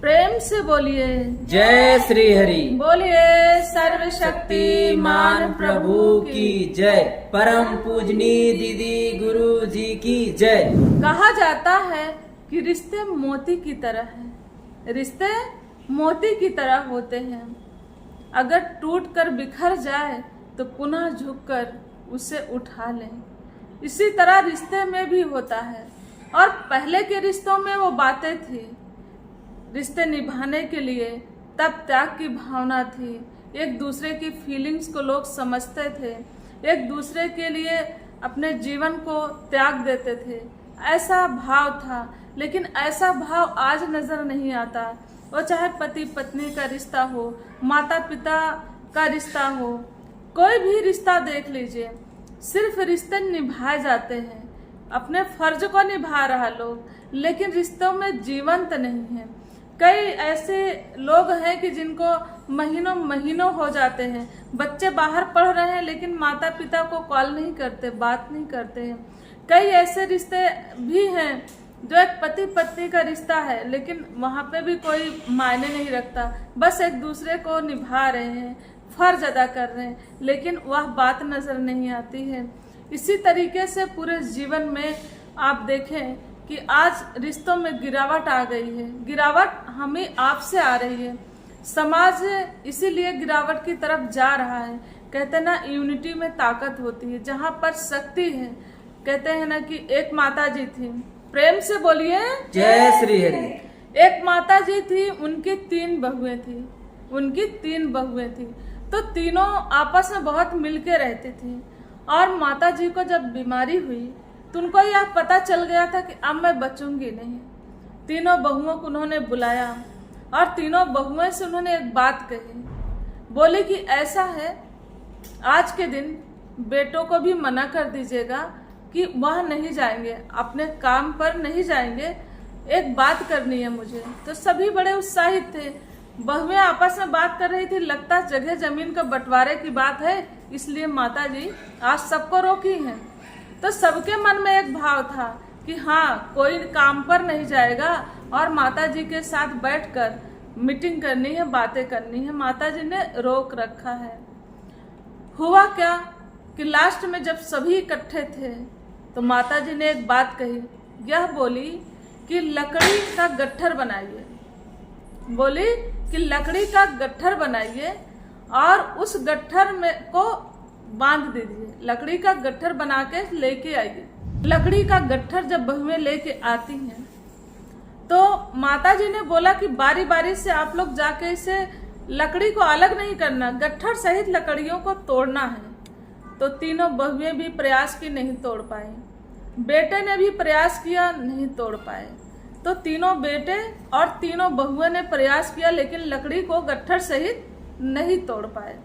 प्रेम से बोलिए जय श्री हरि। बोलिए सर्वशक्तिमान प्रभु की जय। परम पूजनी दीदी गुरु जी की जय। कहा जाता है कि रिश्ते मोती की तरह हैं। रिश्ते मोती की तरह होते हैं। अगर टूट कर बिखर जाए तो पुनः झुककर उसे उठा लें। इसी तरह रिश्ते में भी होता है। और पहले के रिश्तों में वो बातें थी। रिश्ते निभाने के लिए तब त्याग की भावना थी। एक दूसरे की फीलिंग्स को लोग समझते थे। एक दूसरे के लिए अपने जीवन को त्याग देते थे। ऐसा भाव था। लेकिन ऐसा भाव आज नजर नहीं आता। वो चाहे पति पत्नी का रिश्ता हो, माता पिता का रिश्ता हो, कोई भी रिश्ता देख लीजिए, सिर्फ रिश्ते निभाए जाते हैं। अपने फर्ज को निभा रहा लोग, लेकिन रिश्तों में जीवंत नहीं है। कई ऐसे लोग हैं कि जिनको महीनों महीनों हो जाते हैं। बच्चे बाहर पढ़ रहे हैं लेकिन माता पिता को कॉल नहीं करते, बात नहीं करते हैं। कई ऐसे रिश्ते भी हैं जो एक पति पत्नी का रिश्ता है, लेकिन वहाँ पे भी कोई मायने नहीं रखता। बस एक दूसरे को निभा रहे हैं, फर्ज अदा कर रहे हैं, लेकिन वह बात नजर नहीं आती है। इसी तरीके से पूरे जीवन में आप देखें कि आज रिश्तों में गिरावट आ गई है। गिरावट हमें आपसे आ रही है। समाज इसीलिए गिरावट की तरफ जा रहा है। कहते ना, यूनिटी में ताकत होती है। जहाँ पर शक्ति है, कहते हैं ना कि एक माता जी थी, प्रेम से बोलिए जय श्री हरि। एक माता जी थी, उनकी 3 बहुएं थी। उनकी 3 बहुएं थी, तो तीनों आपस में बहुत मिलके रहती थी। और माता जी को जब बीमारी हुई तो उनको यह पता चल गया था कि अब मैं बचूंगी नहीं। तीनों बहुओं को उन्होंने बुलाया और तीनों बहुओं से उन्होंने एक बात कही। बोले कि ऐसा है, आज के दिन बेटों को भी मना कर दीजिएगा कि वह नहीं जाएंगे, अपने काम पर नहीं जाएंगे, एक बात करनी है मुझे। तो सभी बड़े उत्साहित थे। बहुएं आपस में बात कर रही थी। लगता जगह जमीन का बंटवारे की बात है, इसलिए माता जी आज सबको रोकी हैं। तो सबके मन में एक भाव था कि हाँ, कोई काम पर नहीं जाएगा और माता जी के साथ बैठकर मीटिंग करनी है, बातें करनी है। माता जी ने रोक रखा है। हुआ क्या कि लास्ट में जब सभी इकट्ठे थे तो माता जी ने एक बात कही। यह बोली कि लकड़ी का गट्ठर बनाइए। बोली कि लकड़ी का गट्ठर बनाइए और उस गट्ठर में को बांध दीजिए। लकड़ी का गट्ठर बना के लेके आइए। लकड़ी का गट्ठर जब बहुएं लेके आती हैं तो माता जी ने बोला कि बारी बारी से आप लोग जाके इसे लकड़ी को अलग नहीं करना, गट्ठर सहित लकड़ियों को तोड़ना है। तो तीनों बहुएं भी प्रयास की, नहीं तोड़ पाए। बेटे ने भी प्रयास किया, नहीं तोड़ पाए। तो तीनों बेटे और तीनों बहुएं ने प्रयास किया, लेकिन लकड़ी को गट्ठर सहित नहीं तोड़ पाए।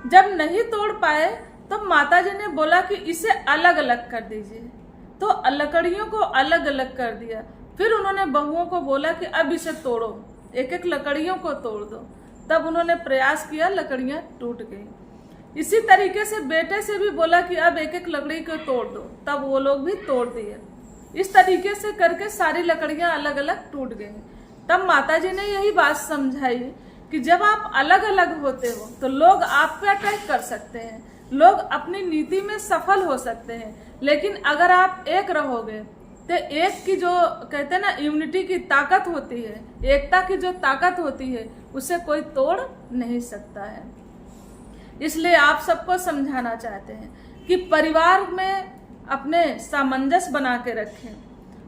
जब नहीं तोड़ पाए तो माता जी ने बोला कि इसे अलग अलग कर दीजिए। तो लकड़ियों को अलग अलग कर दिया। फिर उन्होंने बहुओं को बोला कि अब इसे तोड़ो, एक एक लकड़ियों को तोड़ दो। तब उन्होंने प्रयास किया, लकड़ियां टूट गई। इसी तरीके से बेटे से भी बोला कि अब एक एक लकड़ी को तोड़ दो। तब वो लोग भी तोड़ दिए। इस तरीके से करके सारी लकड़ियां अलग अलग टूट गई। तब माता जी ने यही बात समझाई कि जब आप अलग अलग होते हो तो लोग आप पे अटैक कर सकते हैं, लोग अपनी नीति में सफल हो सकते हैं। लेकिन अगर आप एक रहोगे तो एक की जो कहते हैं ना, यूनिटी की ताकत होती है, एकता की जो ताकत होती है, उसे कोई तोड़ नहीं सकता है। इसलिए आप सबको समझाना चाहते हैं कि परिवार में अपने सामंजस्य बना के रखें।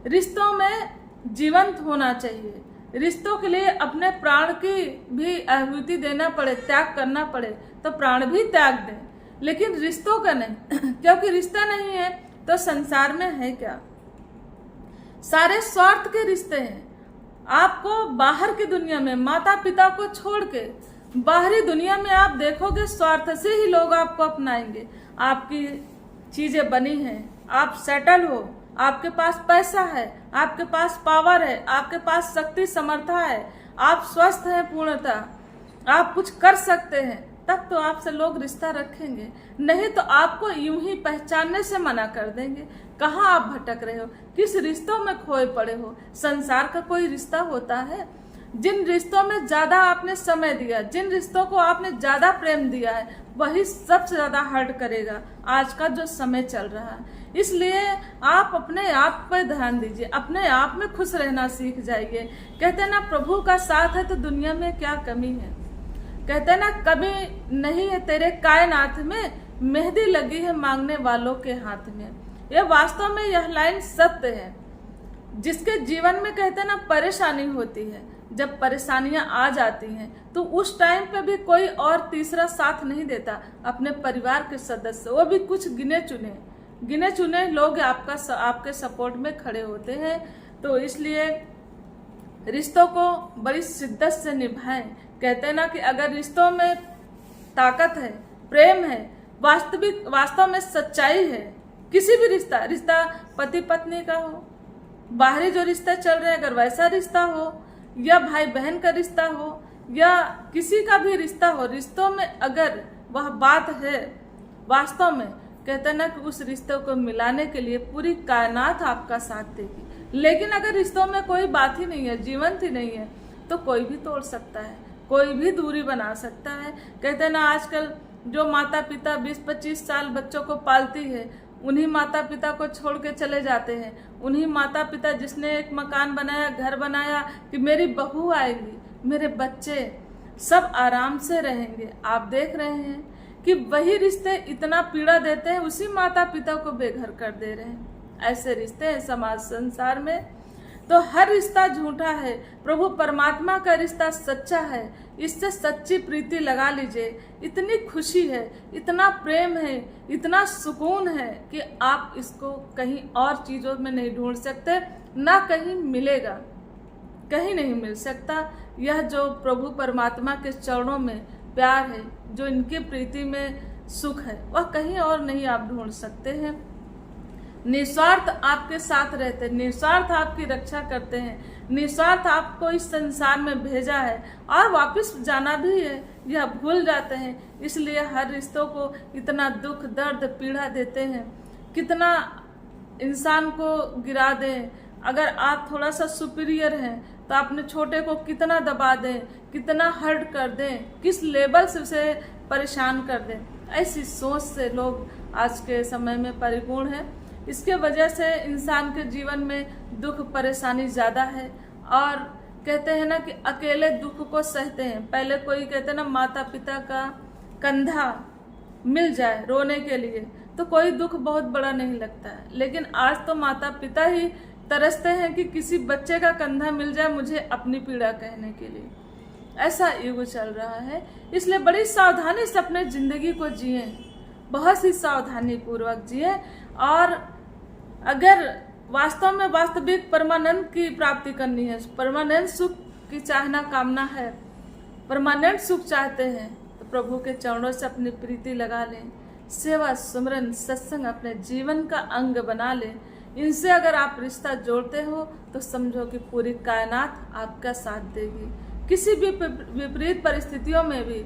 रिश्तों में जीवंत होना चाहिए। रिश्तों के लिए अपने प्राण की भी आहुति देना पड़े, त्याग करना पड़े तो प्राण भी त्याग दें, लेकिन रिश्तों का नहीं। क्योंकि रिश्ता नहीं है तो संसार में है क्या? सारे स्वार्थ के रिश्ते हैं। आपको बाहर की दुनिया में माता पिता को छोड़ के बाहरी दुनिया में आप देखोगे, स्वार्थ से ही लोग आपको अपनाएंगे। आपकी चीजें बनी हैं, आप सेटल हो, आपके पास पैसा है, आपके पास पावर है, आपके पास शक्ति समर्था है, आप स्वस्थ हैं पूर्णतः, आप कुछ कर सकते हैं, तब तो आपसे लोग रिश्ता रखेंगे। नहीं तो आपको यूं ही पहचानने से मना कर देंगे। कहाँ आप भटक रहे हो, किस रिश्तों में खोए पड़े हो? संसार का कोई रिश्ता होता है? जिन रिश्तों में ज्यादा आपने समय दिया, जिन रिश्तों को आपने ज्यादा प्रेम दिया है, वही सबसे ज्यादा हर्ट करेगा आज का जो समय चल रहा है। इसलिए आप अपने आप पर ध्यान दीजिए, अपने आप में खुश रहना सीख जाइए। कहते हैं ना, प्रभु का साथ है तो दुनिया में क्या कमी है। कहते हैं ना, कभी नहीं है तेरे कायनात में, मेहंदी लगी है मांगने वालों के हाथ में। ये वास्तव में यह लाइन सत्य है। जिसके जीवन में कहते हैं ना परेशानी होती है, जब परेशानियां आ जाती हैं तो उस टाइम पे भी कोई और तीसरा साथ नहीं देता। अपने परिवार के सदस्य, वो भी कुछ गिने चुने लोग आपके सपोर्ट में खड़े होते हैं। तो इसलिए रिश्तों को बड़ी शिद्दत से निभाएं। कहते हैं ना कि अगर रिश्तों में ताकत है, प्रेम है, वास्तव में सच्चाई है, किसी भी रिश्ता पति पत्नी का हो, बाहरी जो रिश्ता चल रहे हैं अगर वैसा रिश्ता हो, या भाई बहन का रिश्ता हो, या किसी का भी रिश्ता हो, रिश्तों में अगर वह बात है, वास्तव में कहते हैं ना कि उस रिश्ते को मिलाने के लिए पूरी कायनात आपका साथ देगी। लेकिन अगर रिश्तों में कोई बात ही नहीं है, जीवंत ही नहीं है, तो कोई भी तोड़ सकता है, कोई भी दूरी बना सकता है। कहते हैं ना, आजकल जो माता पिता 20-25 साल बच्चों को पालती है, उन्हीं माता पिता को छोड़ के चले जाते हैं। उन्हीं माता पिता जिसने एक मकान बनाया, घर बनाया कि मेरी बहू आएगी, मेरे बच्चे सब आराम से रहेंगे। आप देख रहे हैं कि वही रिश्ते इतना पीड़ा देते हैं, उसी माता पिता को बेघर कर दे रहे हैं। ऐसे रिश्ते हैं समाज संसार में। तो हर रिश्ता झूठा है, प्रभु परमात्मा का रिश्ता सच्चा है। इससे सच्ची प्रीति लगा लीजिए। इतनी खुशी है, इतना प्रेम है, इतना सुकून है कि आप इसको कहीं और चीजों में नहीं ढूंढ सकते, ना कहीं मिलेगा, कहीं नहीं मिल सकता। यह जो प्रभु परमात्मा के चरणों में प्यार है, जो इनकी प्रीति में सुख है, वह कहीं और नहीं आप ढूंढ सकते हैं। निस्वार्थ आपके साथ रहते, निस्वार्थ आपकी रक्षा करते हैं, निस्वार्थ आपको इस संसार में भेजा है और वापस जाना भी है, यह भूल जाते हैं। इसलिए हर रिश्तों को इतना दुख दर्द पीड़ा देते हैं, कितना इंसान को गिरा दें। अगर आप थोड़ा सा सुपीरियर हैं तो अपने छोटे को कितना दबा दें, कितना हर्ट कर दें, किस लेवल से उसे परेशान कर दें। ऐसी सोच से लोग आज के समय में परिपूर्ण है। इसके वजह से इंसान के जीवन में दुख परेशानी ज्यादा है। और कहते हैं ना कि अकेले दुख को सहते हैं। पहले कोई कहते हैं ना, माता पिता का कंधा मिल जाए रोने के लिए तो कोई दुख बहुत बड़ा नहीं लगता है, लेकिन आज तो माता पिता ही तरसते हैं कि किसी बच्चे का कंधा मिल जाए मुझे अपनी पीड़ा कहने के लिए। ऐसा युग चल रहा है। इसलिए बड़ी सावधानी से अपने जिंदगी को जिए, बहुत ही सावधानी पूर्वक जिए। और अगर वास्तव में वास्तविक परमानंद की प्राप्ति करनी है, परमानेंट सुख की चाहना कामना है, परमानेंट सुख चाहते हैं, तो प्रभु के चरणों से अपनी प्रीति लगा लें। सेवा सुमरन सत्संग अपने जीवन का अंग बना लें। इनसे अगर आप रिश्ता जोड़ते हो तो समझो कि पूरी कायनात आपका साथ देगी। किसी भी विपरीत परिस्थितियों में भी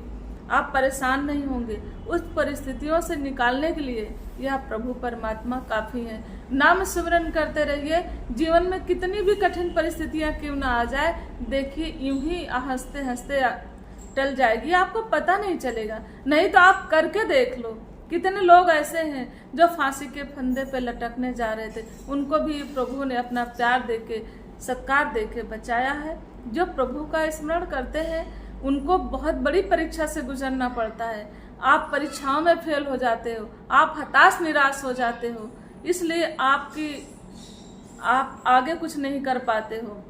आप परेशान नहीं होंगे। उस परिस्थितियों से निकालने के लिए यह प्रभु परमात्मा काफी है। नाम स्मरण करते रहिए। जीवन में कितनी भी कठिन परिस्थितियां क्यों ना आ जाए, देखिए यूं ही हंसते हंसते टल जाएगी, आपको पता नहीं चलेगा। नहीं तो आप करके देख लो, कितने लोग ऐसे हैं जो फांसी के फंदे पे लटकने जा रहे थे, उनको भी प्रभु ने अपना प्यार देके सत्कार देके बचाया है। जो प्रभु का स्मरण करते हैं उनको बहुत बड़ी परीक्षा से गुजरना पड़ता है। आप परीक्षाओं में फेल हो जाते हो, आप हताश निराश हो जाते हो, इसलिए आप आगे कुछ नहीं कर पाते हो।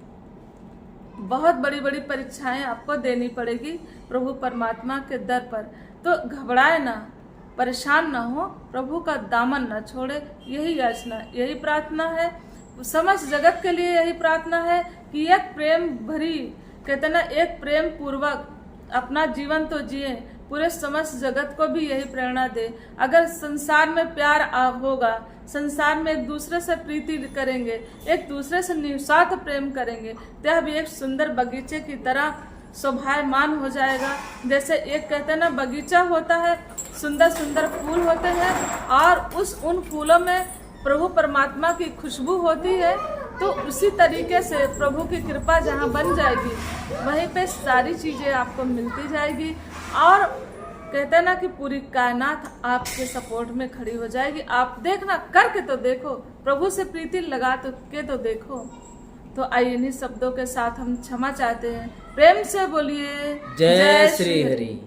बहुत बड़ी बड़ी परीक्षाएं आपको देनी पड़ेगी प्रभु परमात्मा के दर पर। तो घबराए ना, परेशान ना हो, प्रभु का दामन ना छोड़े। यही याचना, यही प्रार्थना है। समस्त जगत के लिए यही प्रार्थना है कि एक प्रेम भरी, कहते ना, एक प्रेम पूर्वक अपना जीवन तो जिए, पूरे समस्त जगत को भी यही प्रेरणा दे। अगर संसार में प्यार होगा, संसार में एक दूसरे से प्रीति करेंगे, एक दूसरे से निस्वार्थ प्रेम करेंगे, तो यह भी एक सुंदर बगीचे की तरह शोभायमान हो जाएगा। जैसे एक कहते हैं ना, बगीचा होता है, सुंदर सुंदर फूल होते हैं और उन फूलों में प्रभु परमात्मा की खुशबू होती है। तो उसी तरीके से प्रभु की कृपा जहाँ बन जाएगी वहीं पे सारी चीज़ें आपको मिलती जाएगी। और कहते हैं ना कि पूरी कायनात आपके सपोर्ट में खड़ी हो जाएगी। आप देखना, करके तो देखो, प्रभु से प्रीति लगा के तो देखो। तो आइए इन्हीं शब्दों के साथ हम क्षमा चाहते हैं। प्रेम से बोलिए जय श्री हरि।